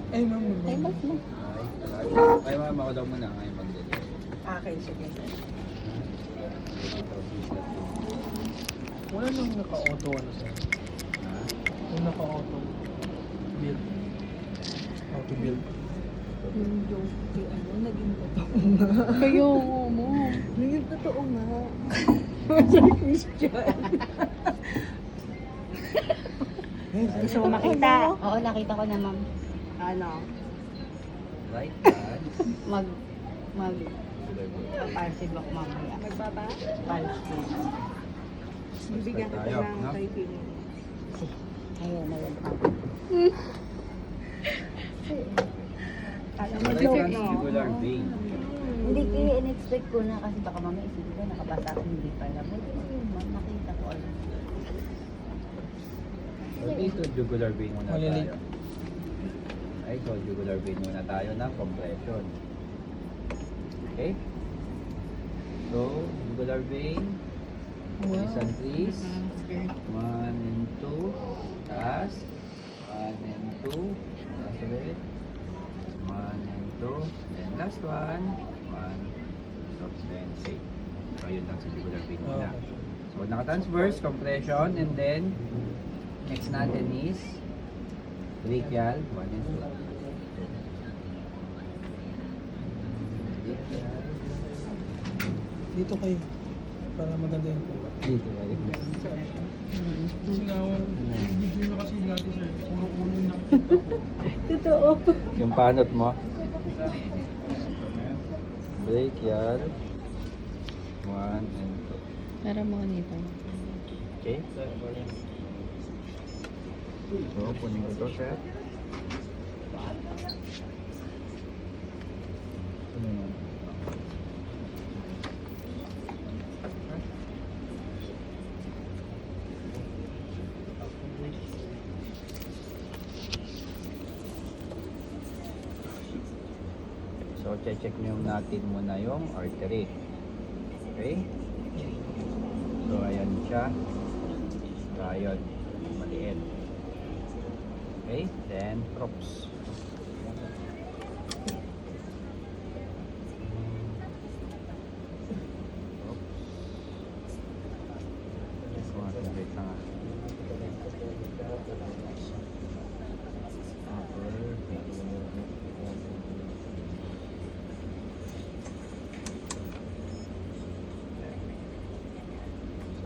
Ay, ma'am. Ay, bak mo. Ay, mama ko daw muna ngayon mag-deliver. Okay, sige. Wala nang naka-auto ano sir. Yung naka-auto. Build. Auto build. Yung joke kay ano, naging totoo nga. Kayo mo. Naging totoo nga. Sir Christian. Gusto mo makita? Oo, nakita ko na, ma'am. Ano? Right hand. Papalsib ako mamaya. Magbaba? Palsib. Bibigyan kita Tayo, ng no? kaibigan. Ayun, ayun. Alam mo, Right joke, hand, no? jugular vein. Hindi ko in-expect ko na kasi baka mamaya isipin ko nakabasa ako hindi pala. Buti na yun, ma'am. Nakita ko agad. So, dito, jugular vein muna Maliliit. tayo. Ay, so, jugular vein muna tayo ng compression. Okay? So, jugular vein. Listen, please. 1 and 2. Taas. 1 and 2. Taas ulit. 1 and 2. Then last one. 1. Stop then safe. So, yun lang sa jugular vein muna. So, naka-transverse, compression, and then next natin is brachial, 1 and 2. Brachial. Dito kayo. Para maganda yung kuha. Dito kayo. Kasi nga, video na kasi natin sir. Puro ulo yung nakikita ko. Totoo. Yung panot mo. Brachial, 1 and 2. Para mo nito. Okay? So, kunin ko to, sir. So, check nyo natin muna yung artery. Okay? So, ayan siya. So, ayun. Maliit. Okay? Then, props.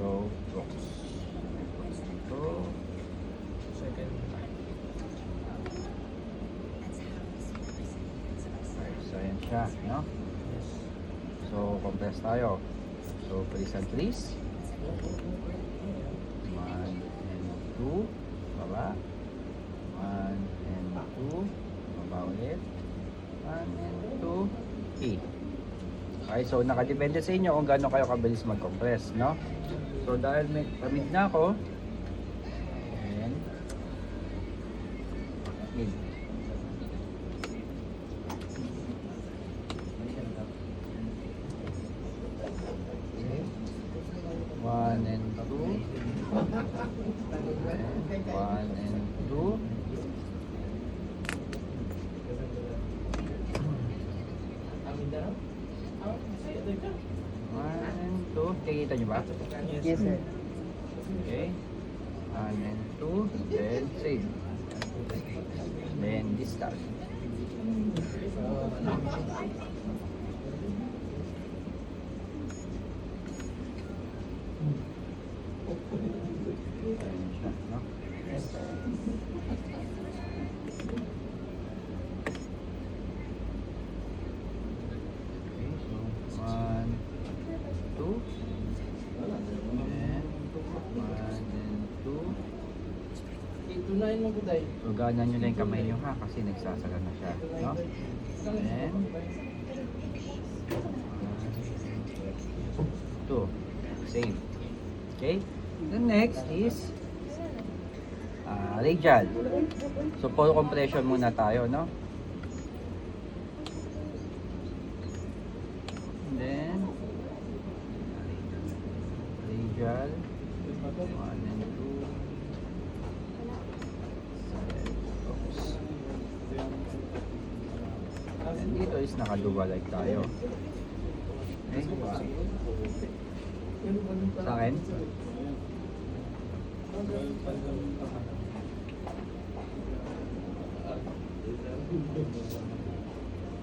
So, props. Ito. Second. So, ayan siya, no? So, compress tayo. So, please and please. 1 and 2. Baba. 1 and 2. Baba ulit. 1 and 2. E. Okay, so nakadepende sa inyo kung gaano kayo kabilis mag-compress, no? So, dahil may pamid na ako, and mid. Okay. 1 and 2. And 1 and 2. One and two. Kikita nyo ba? Yes, sir. Okay. 1 and 2. Then same. Then distal. Ayan siya, no? Okay, so 1, 2. And 1 and 2. Tunayin mo ko tayo. Uganan nyo lang yung kamay nyo ha kasi nagsasara na siya. No? And 2. Same. Okay? The next is radial. So, full compression muna tayo, no? And then radial. 1 and 2. Oops. is naka-dual like tayo. Okay? Sa akin?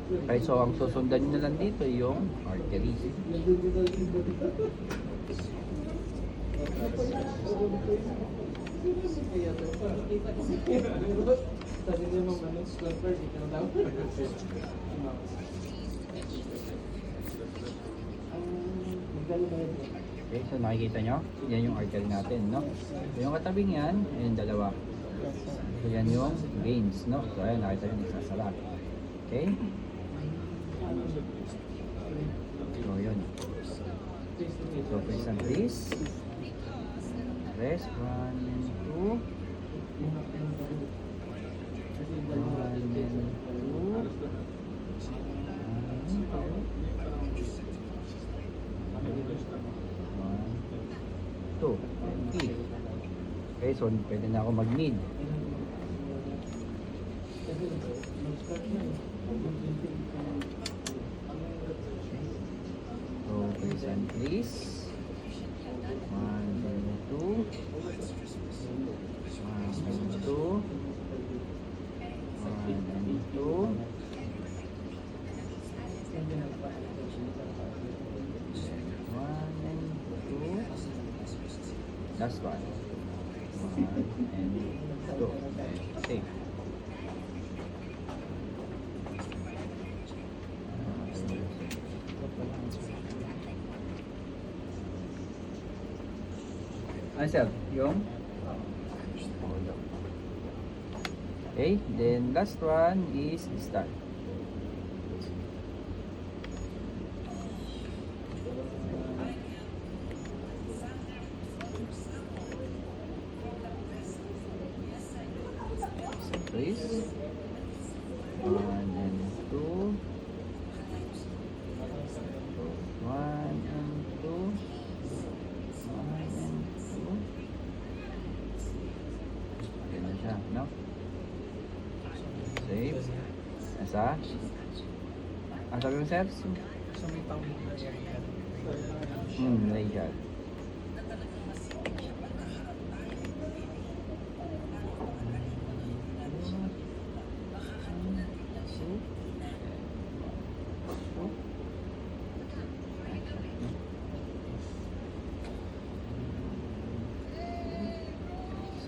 Okay, so ang susundan nyo na lang dito yung arteries. Okay, so nakikita nyo, yan yung artery natin, no? So yung katabi niyan, ayun dalawa. So yan yung veins, no? So ayan, nakita nyo, nagsasalat. Okay? So yun. So please and please. Rest, 1 and 2. 1 and 2. 3. Okay, so pwede na ako mag-knee. So, please and please. 1 and 2. 1 and 2. 1 and 2. 1 and 2. Last one. 1 and 2. Safe. Ano sir? Yung? Okay, then last one is start. Please. 1 and 2. 1 and 2. 1 and 2. Ganun siya, no? Save. Asa? Ang sabi mo, sir? So may pang yan. Lay dyan.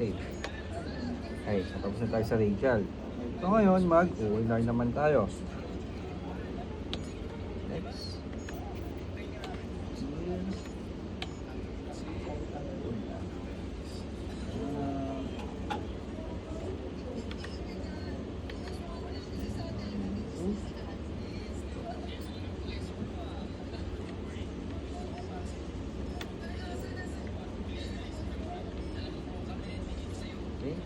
Save. Okay, so tapos na tayo sa radial. So ngayon, mag-ulnar naman tayo. Next. Okay.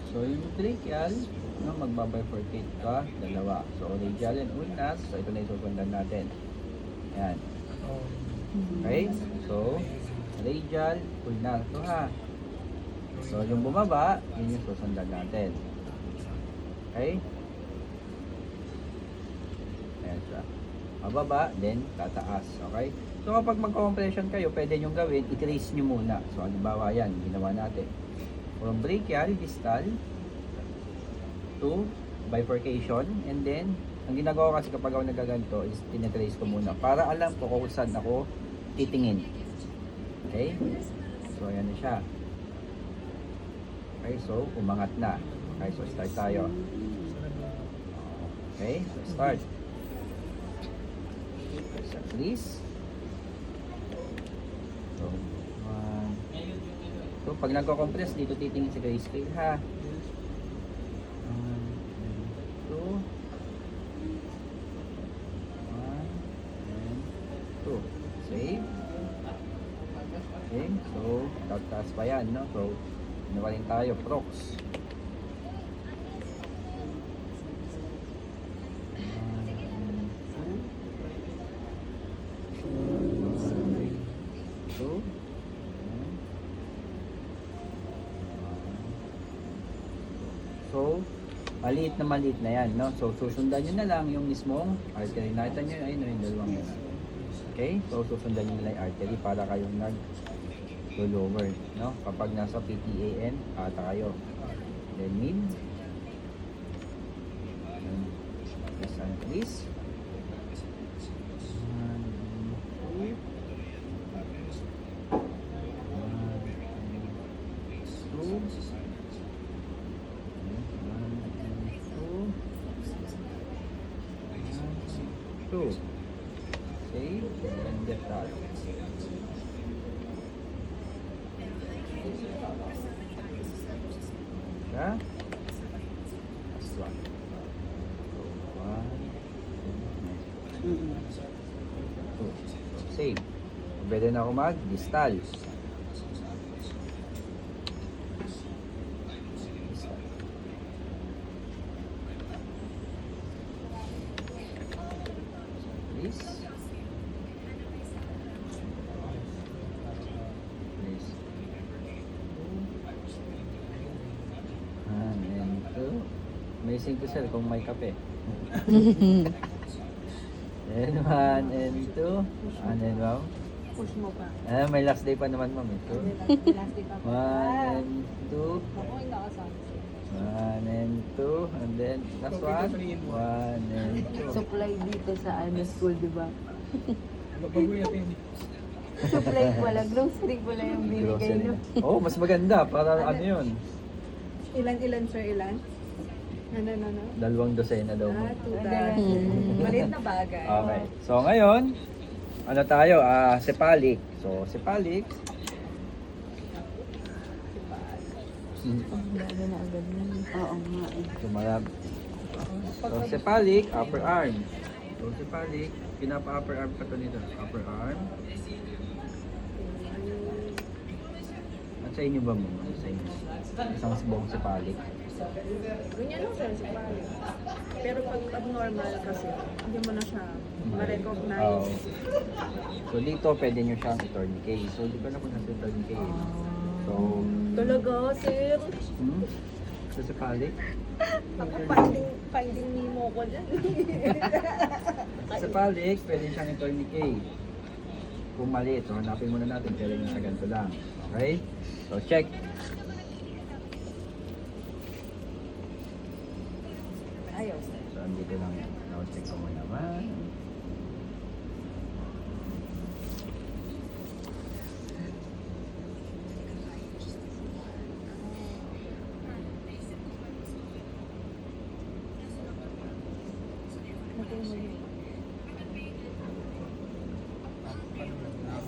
So yung tracheal, no, magbabifurcate ka, dalawa. So radial and ulnar, so ito na yung susundan natin. Yan. Okay? So, radial, ulnar. Ito ha. So yung bumaba, yun yung susundan natin. Okay? Ayan siya. Mababa, then tataas. Okay? So kapag magko-compression kayo, pwede nyo gawin, i-trace nyo muna. So halimbawa yan, ginawa natin. From brachial, distal, to bifurcation, and then, ang ginagawa kasi kapag ako nagaganto is tinatrace ko muna para alam ko kung saan ako titingin. Okay? So ayan na siya. Okay, so umangat na. Okay, so start tayo. Okay, so start. So please. So, so pag nagko-compress dito titingin sa grayscale ha. 1, 2. 1 and 2. Save. Okay, so tataas pa yan, no? So, ginawa rin tayo, prox. 1 and 2. So, maliit na yan, no? So, susundan nyo na lang yung mismong artery. Nakita nyo, ayun, yung dalawang yan. Okay? So, susundan nyo na lang yung artery para kayong nag-lower, no? Kapag nasa PTAN, ata kayo. Then, mid. Yes, and please. Two. Okay, and get that. Yeah? Last one. So, one, two. So, same. Pwede na ako mag-distal. Please. Please. And two. Amazing to sell kung may kape. And one and two. And then wow. Push mo pa. May last day pa naman, ma'am. Two. Plastic pa. One and two. Ako yung nakasabi. One and two. And then last one. One and two. Supply dito sa school, di ba? Babagoy natin. Supply pala, grocery pala yung binigay Grocery. nyo. Oh, mas maganda. Para ano yun? Ilan, sir, ilan? Ano? 2 dosena daw. Ah, 2 Dala. Maliit na bagay. Okay. So ngayon, ano tayo? Cephalic. So, cephalic. Dami na agad na. Oo nga eh. So, cephalic, upper arm. So, cephalic, pinapa-upper arm pa to nito. Upper arm. At sa inyo ba mo? Sa inyo? Isang buong cephalic. Ganyan lang, sir, si Pali. Pero pag abnormal kasi, hindi mo na siya ma-recognize. Oh. So, dito pwede nyo siyang i-tourniquet. So, di ba na kung nasa tourniquet? So, Talaga, sir. sa cephalic. Ako finding Nemo ko dyan. Sa cephalic, pwede siyang i-tourniquet. Kung maliit, so hanapin muna natin, pwede nyo sa ganito lang. Okay? So, check. Ayaw, sir. So, andito lang yan. Now, check ko muna naman.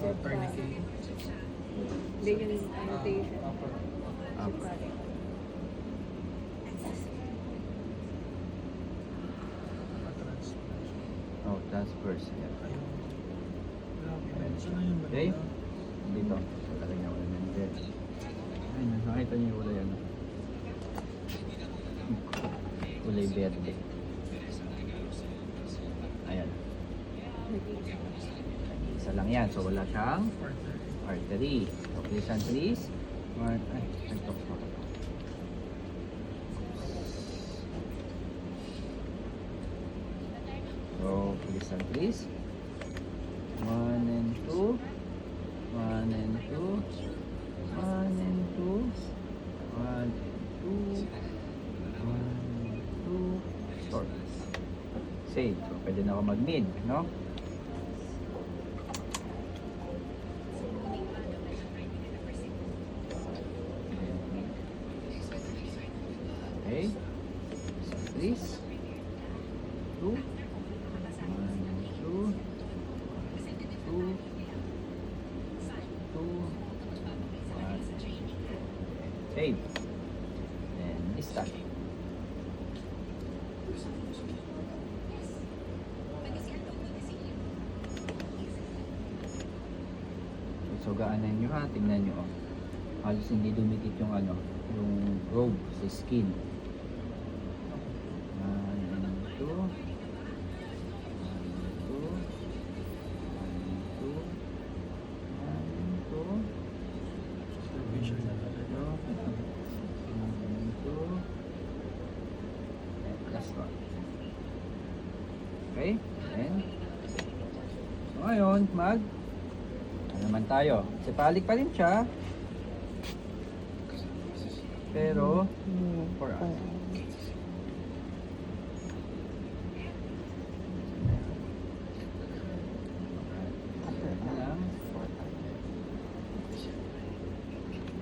Upper nickel. Hindi yung annotation. Upper. Upper. Oh, transverse. Yeah. Okay? Dito. So, lagyan ko na yan. Ayun, nakita niyo yung kulay ano. Kulay verde. Ayan. Isa lang yan. So, wala siyang artery. So, please and please. Ay, ito. So, please and please. 1 and 2. 1 and 2. 1 and 2. 1 and 2. 1 and 2. Start. Save. So, pwede na ako mag-mid, no? Okay. So, please. 2. 1, 2. 2. 2. 1. Save. And this time. So, gaanan nyo ha. Tingnan nyo. Oh. Halos hindi dumikit yung ano, yung robe sa skin. 1 and 2. 1 and 2. 1 and 2. 1 and 2. 1 and 2. 1 and 2. 1 Okay? And, so ngayon, ano naman tayo? Sipalik pa rin siya. Pero, for us. Ano lang.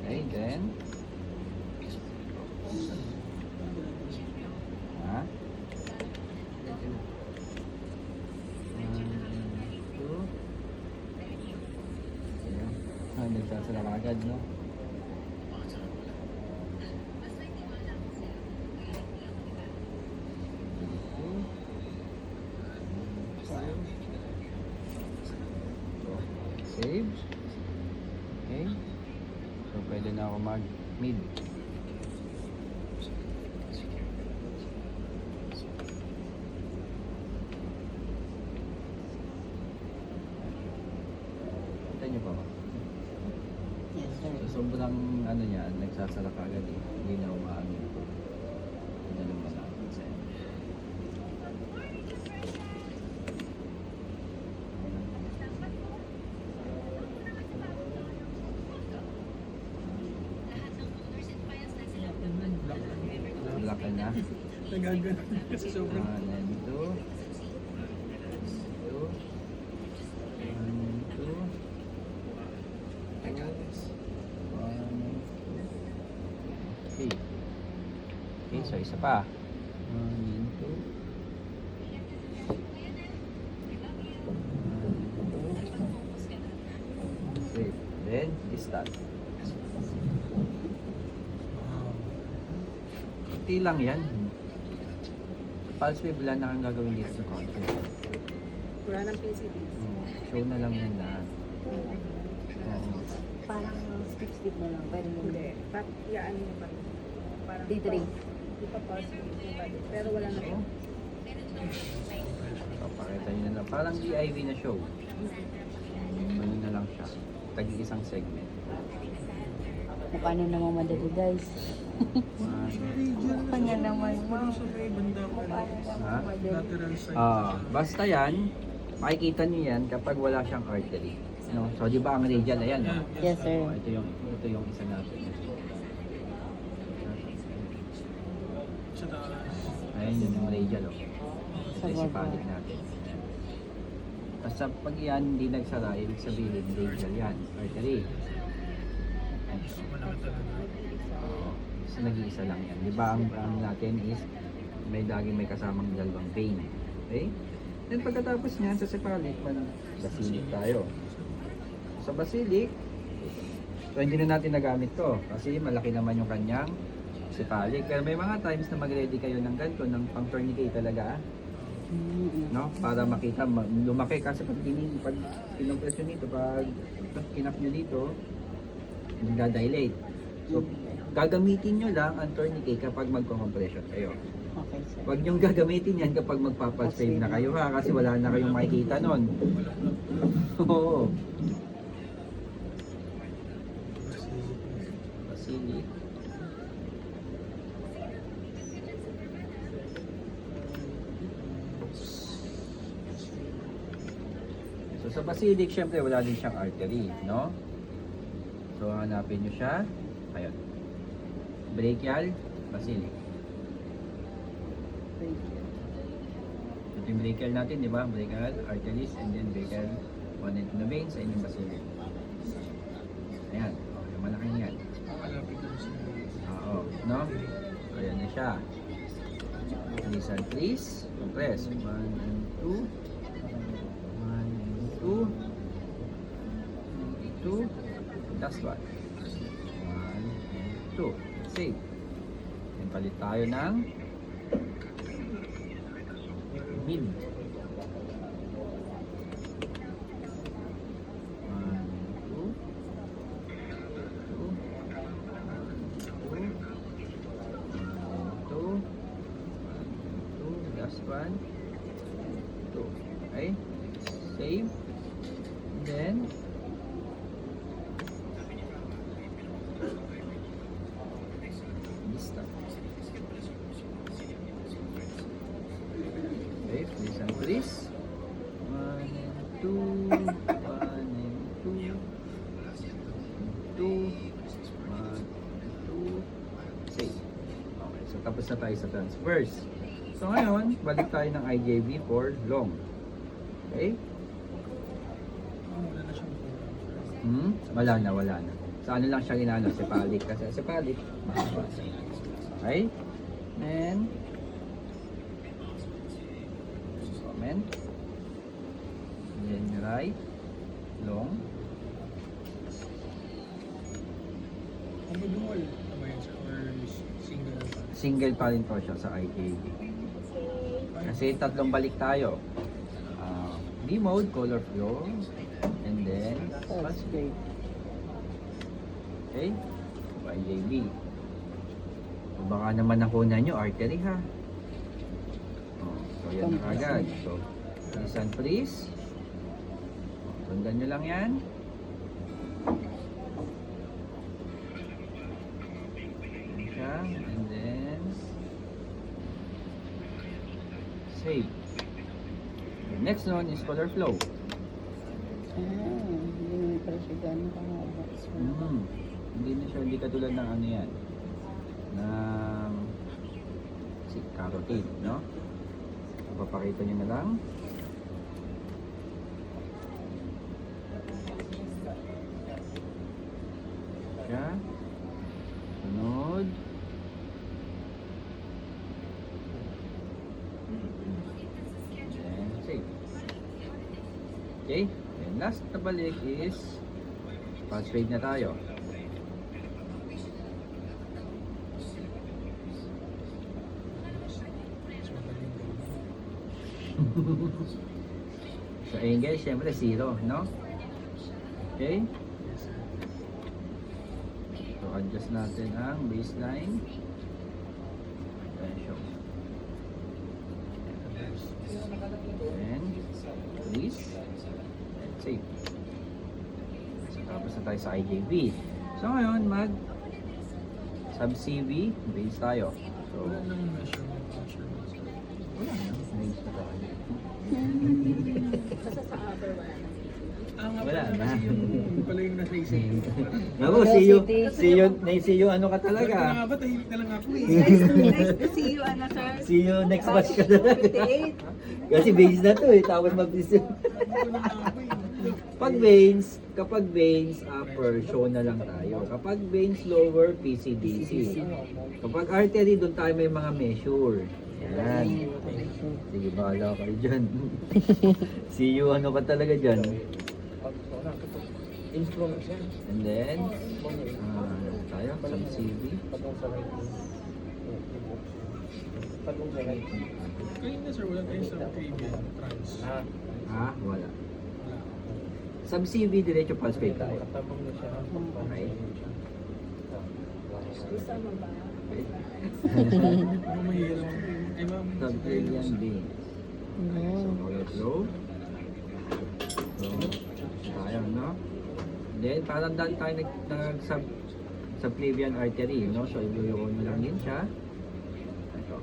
Okay, then. Ha? 1, 2. Nagsasala ka agad, no? Save. Okay. So, pwede na ako mag-mid. Punta niyo pa ba? Yes, sir. So, sobrang ano niya, nagsasara ka agad eh. Hindi na umaano ito. Hindi na naman natin sa inyo. Black ka na. Nagagano kasi sobrang. 1 and 2. 2. 1, 2. 1, 2. Okay, so isa pa. 1, 2. Okay, then start. Kunti lang yan. Pulse wave lang na ang gagawin dito sa content. Wala ng PCB. Show na lang yan lahat. Parang stick na lang. Pwede mo Hindi. Yaan mo pa rin. Parang D3. Ipa-pulse mo pa rin. Pero wala na po. Papakita nyo na lang. Parang DIV na show. Ano na lang siya. Tag-isang segment. Paano naman madali, guys? Kanya naman, ma'am. Sa may banda ko. Ha? Lateral side. Basta yan, makikita nyo yan kapag wala siyang artery. No? So, di ba ang radial, ayan. No? Yes, sir. Ito yung isa natin. Sa taas. Ayan yun yung radial. Oh. Sa Ito isipalik baba. natin. Basta pag yan hindi nagsara, ibig sabihin radial yan. Artery. Malaki talaga. Oo. So, nag-iisa lang yan. Di ba ang natin is may lagi may kasamang dalawang vein. Okay? Then pagkatapos niyan sa cephalic, basilic tayo. Sa basilic, so hindi na natin nagamit to kasi malaki naman yung kanyang cephalic. Pero may mga times na mag-ready kayo ng ganito, ng pang tourniquet talaga, no? Para makita, lumaki kasi pag pinong-presyon nito, pag kinap nyo dito, nagda-dilate. So, gagamitin nyo lang ang tourniquet kapag magko-compression kayo. Okay, sir. Huwag niyong gagamitin yan kapag magpa-pulse wave na kayo ha, kasi wala na kayong makikita nun. Oo. Basilic. So sa basilic, syempre wala din siyang artery, no? So hanapin nyo siya. Ayun. Brachial, basilic. Ito yung brachial natin, di ba? Brachial, arteries, and then brachial, one and two veins, and yung basilic. Ayan. O, yung malaking yan. Malapit lang sa Oo. No? Ayan na siya. Release and please. Compress. 1 and 2. 1 and 2. 2. Last one. 1 and 2. Save. Then palit tayo ng mid. 1 and 2. 2. Last one. 2. Okay. Save. And then start. Okay, please and please. na tayo sa transverse. So ngayon, balik tayo ng IJB for long. Okay? Wala na siyang kulang. Wala na. Sa ano lang siya ginano, cephalic. Kasi cephalic, mahaba. Okay? Then, comment. Then right, long. Ang dual, tama yan siya, or single pa. Single pa rin po siya sa IJB. Kasi tatlong balik tayo. D-mode, color flow, and then Straight. okay, IJB. O baka naman nakuha nyo artery ha. So yan na agad. So, listen please. Sundan nyo lang yan. Yan siya. And then save. The next one is color flow. Hindi naman pala siya gano'n kahaba. Hindi katulad ng ano yan. Ng carotid, no? Papakita nyo na lang. Siya. Sunod. And save. Okay? And last na balik is fast fade na tayo. So, magaling gawin. Sa angle, syempre 0, no? Okay? Yes, sir. So, adjust natin ang baseline. Tension. And release. And save. So, tapos na tayo sa IJB. So, ngayon, mag sub-CV, base tayo. So, Wala nang measurement function. wala na. Base na tayo. Basta sa upper wala na. Nga Wala pala, na. kasi yung pala yung nasa isip ko. Naku, see you, ano ka talaga. Bakit nga ba? Tahimik na lang ako eh. Nice to see you, ano sir? See you next batch ka na. 58. Kasi base na to eh, tapos mag-visit. Ito na nga ako eh. Kapag veins, upper, show na lang tayo. Kapag veins lower, PCDC. Kapag artery, doon tayo may mga measure. Yan. Sige, bahala kayo dyan. See you, ano ka talaga dyan. And then, tayo, sub-CV. Kanina sir, wala tayo sa trivial trans. Wala. Sub-CV, diretso pulse wave tayo. Okay. Isa mo ba? Ano mahirap? Ay ma'am. Sub-trailian vein. So, color flow. So, tayo, no? Then, parang dahil tayo subclavian artery, no? So, iluyuan mo lang din siya. Ito.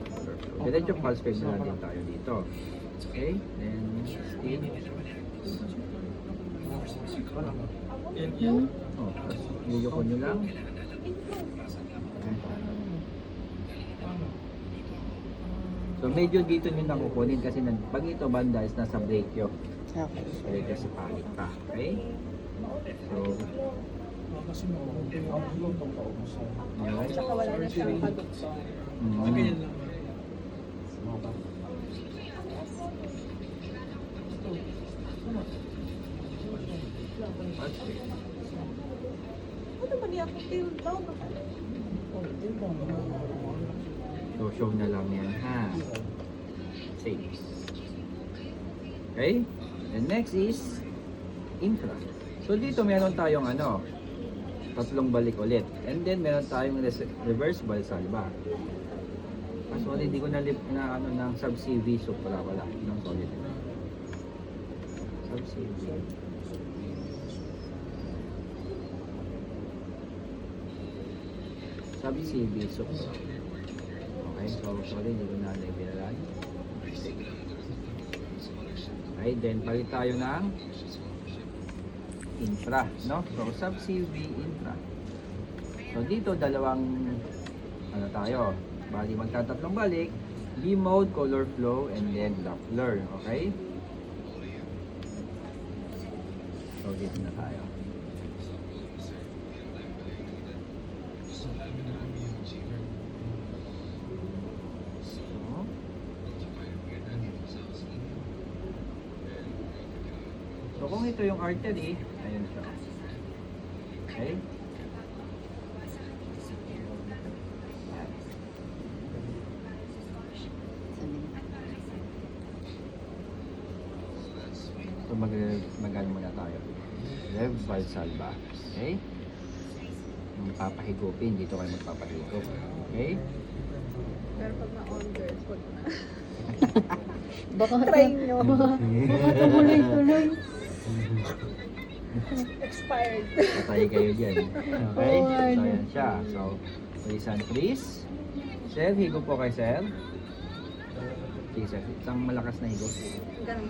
Color flow. Diretso pulse wave na lang din tayo dito. Okay? Then, still. Yan. Oh, tapos iluyuan nyo lang. So medyo dito nyo nakukunin kasi pag ito banda is nasa brachio. Brachio si palik pa. Okay? So, Kasi makukunin yung yun. Tsaka wala na siyang kadukto. ganyan lang. Ano ba niya ako till down? So show na lang yan ha. Save. Okay? And next is infra. So dito meron tayong tatlong balik ulit. And then meron tayong reverse valsalva. Sorry, hindi ko na ng sub-CV supra wala ng solid. Sub-CV. Sub-CV supra. Okay, so sorry, hindi ko na pinalagay. Okay, then palit tayo ng infra, no? So sub-CV infra. So dito dalawang ano tayo? Bali, magtatatlong balik. Beam mode, color flow, and then Doppler. Okay? So, dito na tayo. So, kung ito yung artery, ayun siya. Okay? So, mag-ano muna tayo. Rev Valsalva. Okay? Yung papahigupin, dito kayo magpapahigup. Okay? Pero pag ma-on-girls, wag na. Baka Try nyo. baka tumuloy-tuloy. Expired. Patay kayo dyan. Okay? Oh, So, ano. ayan siya. So, please and please. Sir, higup po kay Sir. Sige, Sir. Isang malakas na higup. Ganun.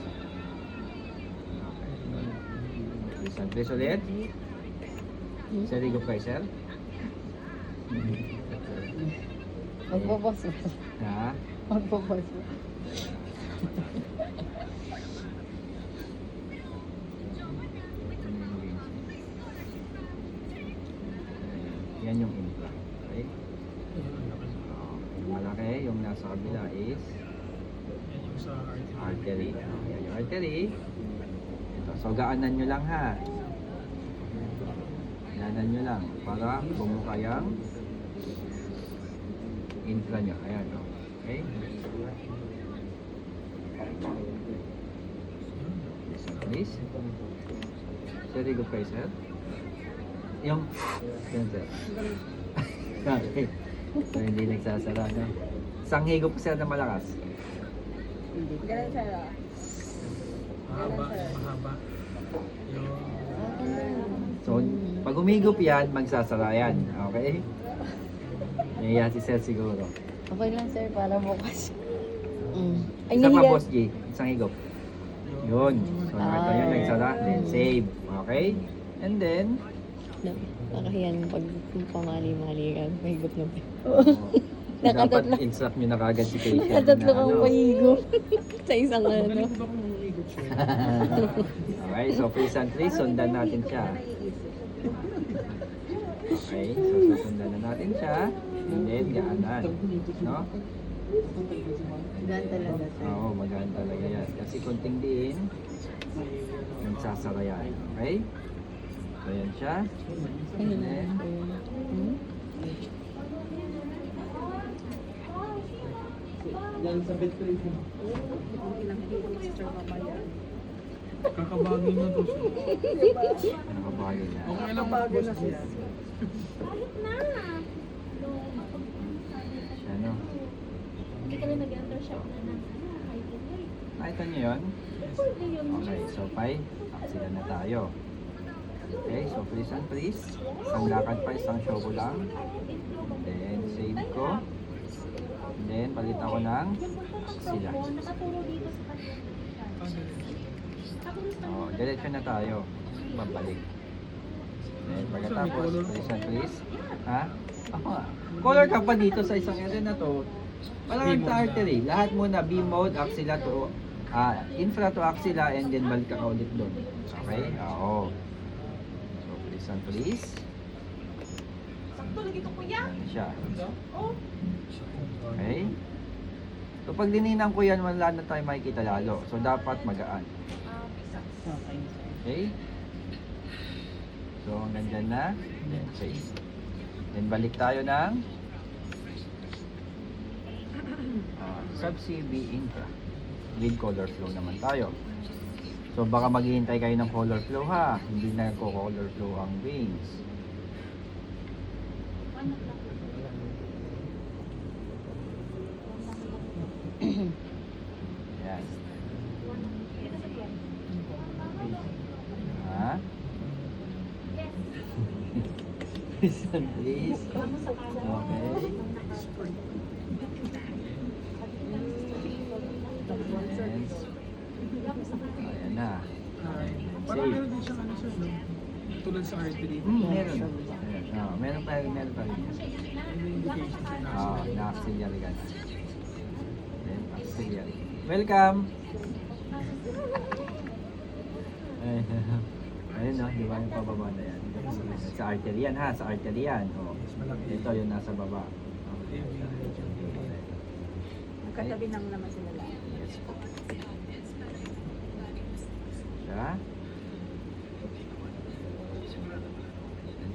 Please and please ulit. Sir, higup kay Sir. Magpapasok. Ha? Magpapasok. Yan yung infra. Okay? Yung malaki, yung nasa kabila is Yan yung sa artery. Yan yung artery. Ito. So, gaanan nyo lang ha. Gaanan nyo lang para bumuka yung infra nyo. Ayan. Okay? Listen please. Sir, higup kayo, sir. Yung, yan, sir. Okay. So, hindi nagsasara, no? Isang higup sir na malakas. Ganun siya lang. mahaba. Mahaba. Yung So, pag humigup yan, magsasara yan. Okay? Nahiya si sir siguro. Okay lang sir, para bukas. Ay, Isa pa, nahiya. boss G. Isang higup. Yun. So, nakita nyo, nagsara. Then, save. Okay? And then, Nakahiyan pag pamali-mali ka. May higop na dapat Nakatatlo. instruct nyo na kagad si patient. Nakatatlo na, kang ano. mahigop. Sa isang ano. magaling ba kung umigot siya? Okay, so please and please, sundan natin siya. Okay, so susundan na natin siya. And then, gaanan. No? Gaan talaga sir. Oo, magaan talaga yan. Kasi konting diin, nagsasara yan. Okay? So, yan siya. Ayun And na. then, Kakabagin na to siya. nakabagay na. Okay lang Bago boss na G. siya. Siya, no? Hindi ka rin nag-undershot na ng height and weight. Nakita niyo yun? Pwede yun. Okay, so pai, sila na tayo. Okay, so please and please. Isang lakad pa, isang show ko lang. Then, save ko. Then, palit ako ng sila. Nakaturo dito sa kanya. Oh, diretso na tayo. Babalik. Then, pagkatapos, please and please. Ha? Ako nga. Color ka pa dito sa isang area na to. Walang artery. Lahat muna, B mode, axilla to, infra to axilla, and then balik ka ulit doon. Okay? Oo. So, please and please. Sakto lagi ito kuya. Yan siya. Oh. Okay? So, pag dininang ko yan, wala na tayo makikita lalo. So, dapat magaan. Okay? So, hanggang dyan na. Then, save. Then, balik tayo ng sub-CB infra. With color flow naman tayo. So, baka maghihintay kayo ng color flow ha. Hindi na nagko-color flow ang wings. Yan. Ha? Please, please. Okay. Ayan. Ayan na. Parang meron din siyang ano sir, no? Tulad sa artery. Meron. Ayan, meron pa rin. Na-auxiliary ka na. Ayan, auxiliary. Welcome! Ayun no, di ba yung pababa na yan? Sa artery yan ha, sa artery yan. Oh. Ito yung nasa baba. Magkatabi lang naman sila lang. Yes po. Siya.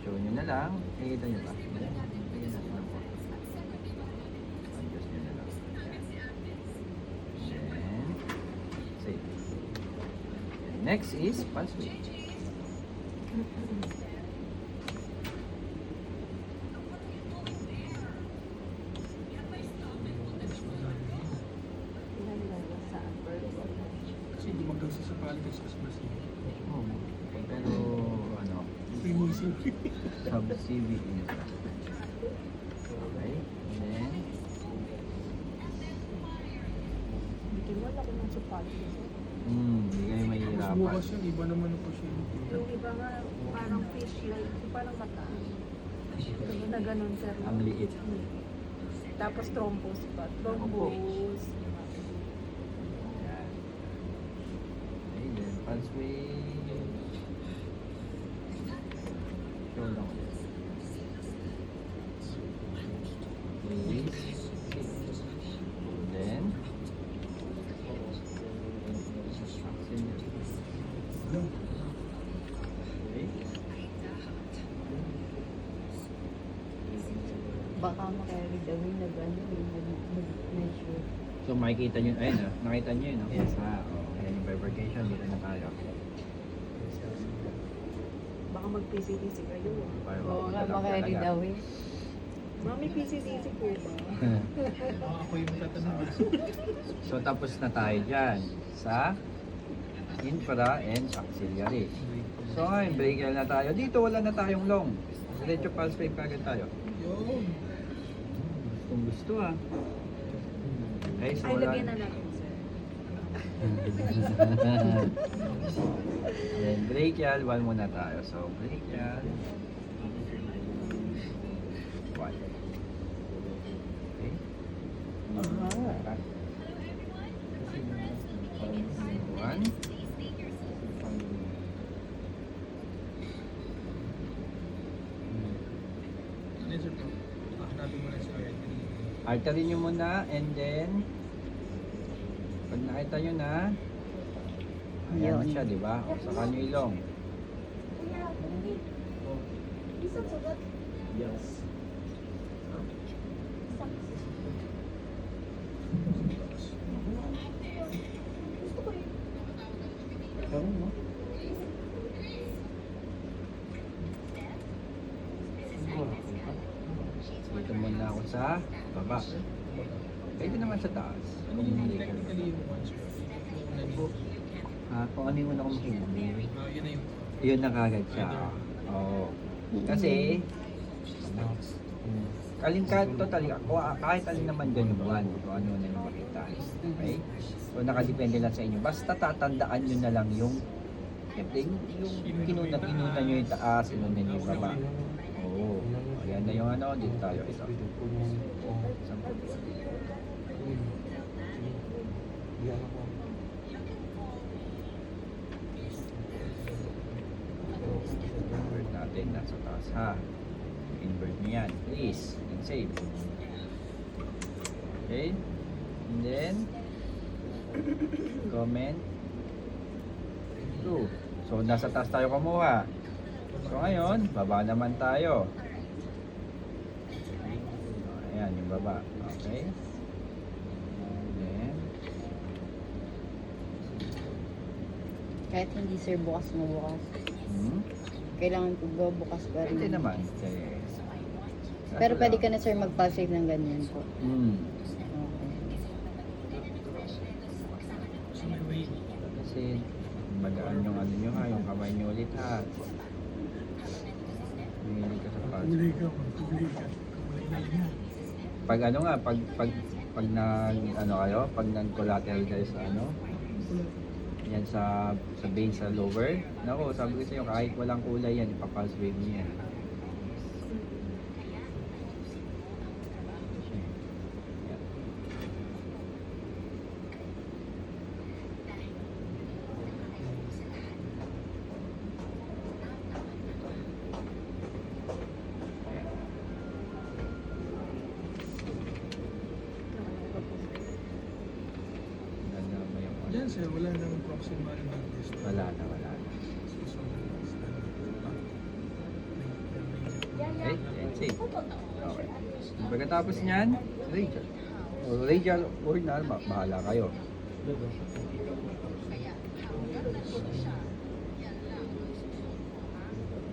Show nyo na lang. Nakikita nyo ba? Bigyan natin ng photo. Adjust nyo na lang. Then, save. Next is pulse rate. Sa first. Kasi hindi magkagsa sa palitas kasi mas Oh, pero ano, Primosin. sub-CV is okay. And then, Bikin mo laki ng support. hindi kayo Mas mahihirapan. bukas yun, iba naman ang pasyente. Yung iba nga, parang fish like, parang mata. Ganun na ganun, sir. Ang liit. Tapos thrombus pa. Thrombus. Yan. Okay, then pulse rate. Show lang ulit. Please. Then, okay. Baka makarami daw yung nag-measure. So makikita nyo, ayun nakita nyo yun, no? Yes. Ayan yung bifurcation, dito na tayo. Baka mag-PCDC kayo. Para Oo nga, makita lang makarami talaga. daw eh. Mami, PCDC po ba? Ako yung tatanong. So tapos na tayo dyan sa infra and auxiliary. So ngayon, brachial na tayo. Dito wala na tayong long. Diretso pulse rate kagad tayo. Yun. Kung gusto Okay, so Ay, wala. lagyan na natin, sir. Then brachial, 1 muna tayo. So brachial. 1. Okay. Aha. 1. Ano yun, sir? Hanapin mo na sa artery. Artery nyo muna and then pag nakita nyo na ayan na Yun. siya, di ba? O, saka nyo ilong. Yes. Dito muna ako sa baba. Pwede naman sa taas. Technically yung one, sir. Yung Kung ano yung una kong yun na yung yun na kagad siya. Oo. Kasi, totally, kahit alin naman dyan yung buwan, kung ano na yung makita. Okay? So, nakadepende lang sa inyo. Basta tatandaan nyo na lang yung, siyempre, yung kinuna nyo yung taas, kinuna nyo yung baba. Oo. Ayan na yung ano, dito tayo. Ito. Invert natin, nasa taas ha. Invert nyo yan, please. And save. Okay. And then, comment. 2. So, nasa taas tayo kumuha. So, ngayon, baba naman tayo. Ayan, yung baba. Okay. And then, Kahit hindi sir bukas mo bukas. Kailangan ko bukas pa rin. Hindi naman. Kasi, Pero pwede ka na sir mag-pulse rate ng ganyan po. Okay. so may way. Kasi, magaan yung ano nyo ha, yung kamay nyo ulit ha. Humili ka sa pulse. Kulay ka, kulay ka. Kulay na lang yan. Pag ano nga, pag nag, ano kayo, pag nag-collateral kayo sa ano, yan sa vein sa lower, nako, sabi ko sa inyo, kahit walang kulay yan, ipapulse wave niya yan. Yan sir, wala nang proximal mantis. Wala na. Okay, and safe. Okay. Pagkatapos niyan, radial. Radial or normal, bahala kayo.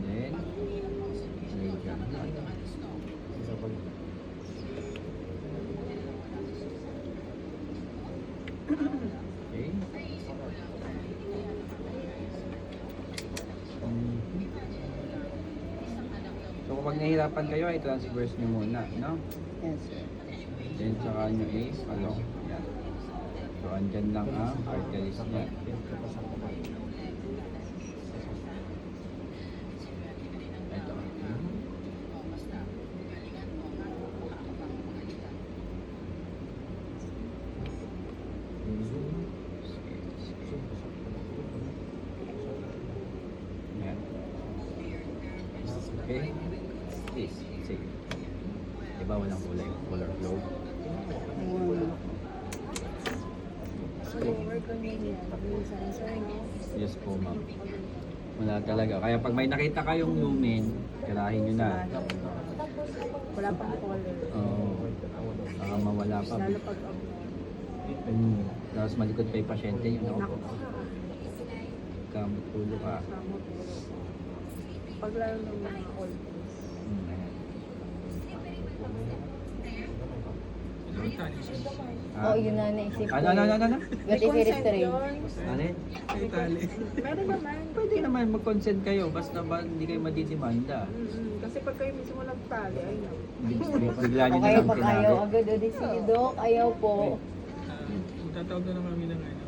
Then, radial. Okay. So kapag nahihirapan kayo, ay transverse nyo muna, no? Yes, sir. Then saka nyo ano, yan. So andyan lang ang arteries niya. Ito. Yan. Okay? Please, sige. Diba walang kulay, color flow? So, work on yun yan. Minsan, sir, no? Yes po, ma'am. Wala talaga. Kaya pag may nakita kayong lumen, kalahin nyo na. Wala pang color. Oo. Baka mawala pa. Lalo pag Tapos malikot pa yung pasyente yun. naku, Kamot ulo ka. samot. Pag lalo ng mga old days. Oo, yun na naisip ko. Ano? What if it is three? Ano yun? Meron naman. Pwede naman mag-consent kayo, basta ba hindi kayo madidimanda. Kasi pag kayo mismo nagtali, ay no. Bigla nyo O na kayo lang pag ayaw tinabi. agad, o di sige, Dok, ayaw po. Tatawag na lang kami ng ano.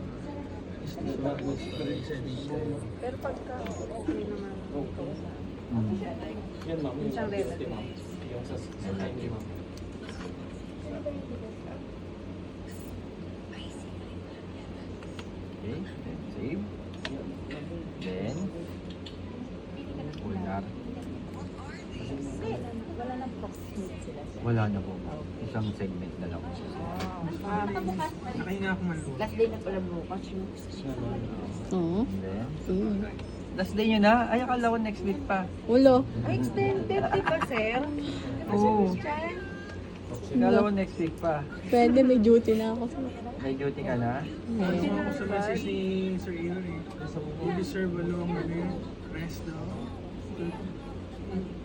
Pero pagka okay naman, minsan relative. Okay, then save. Then, ulnar. Wala nang proximate sila. Wala na po. Isang segment na lang. Nakahinga ako man. Last day na pala bukas yung Oo. And then, last day nyo na? Ay, akala ko next week pa. Ulo. Ay, extended, di ba, sir? Oo. Akala ko next week pa. Pwede, may duty na ako. May duty ka na? Ano ako sa message ni Sir Ian eh. You deserve a long rest daw.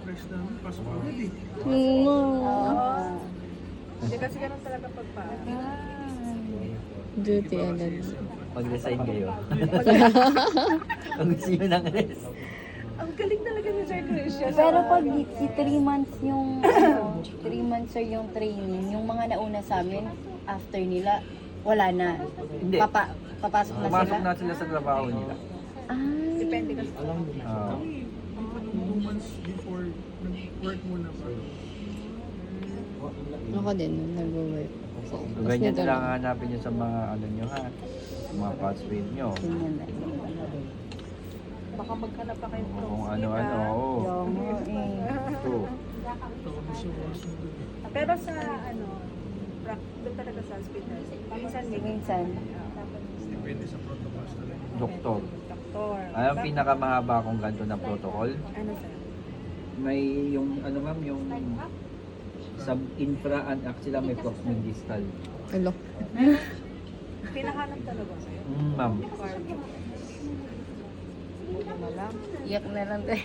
Rest daw. Pasok agad eh. Hindi kasi ganun talaga pagpaan. Duty agad. Mag-resign kayo. Pag gusto nyo ng rest. Ang galing talaga ni Sir Christian. Pero pag si 3 months yung 3 months sir yung training, yung mga nauna sa amin, after nila, wala na. Hindi. Papasok na Pumasok sila. na sila sa trabaho nila. Depende kasi. Oo. 2 months before nag-work muna pa. Ako din, nag-work. So, ganyan na lang hanapin nyo sa mga ano nyo ha. Sa mga pulse rate nyo. Ganyan na. Baka maghanap pa kayo Kung ano-ano. Oo. Yomo eh. True. Pero sa ano, doon talaga sa hospital. Minsan may Minsan. Depende sa protocols talaga. Doktor. doktor. Alam ang pinakamahaba kong ganito na protocol? Ano sir? May yung ano ma'am, yung sub-infra and axilla may proximal distal. Alo. Pinahanap talaga sir. Ma'am. Ano lang. Iyak na lang tayo.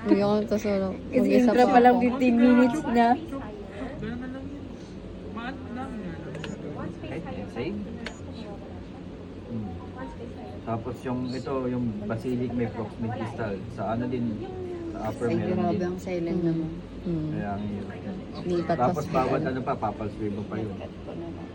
Hindi ako tasuro. Kasi intro pa lang 15 minutes na. Ganun na lang yun. Maan lang yan. Okay, save. Tapos yung ito, yung basilic may proximal distal. Sa ano din, sa upper Ay, meron grabe din. ang silent naman. Kaya ang Lipat Tapos hospital. bawat ano pa, papalsway mo pa yun. Lipat ko na lang.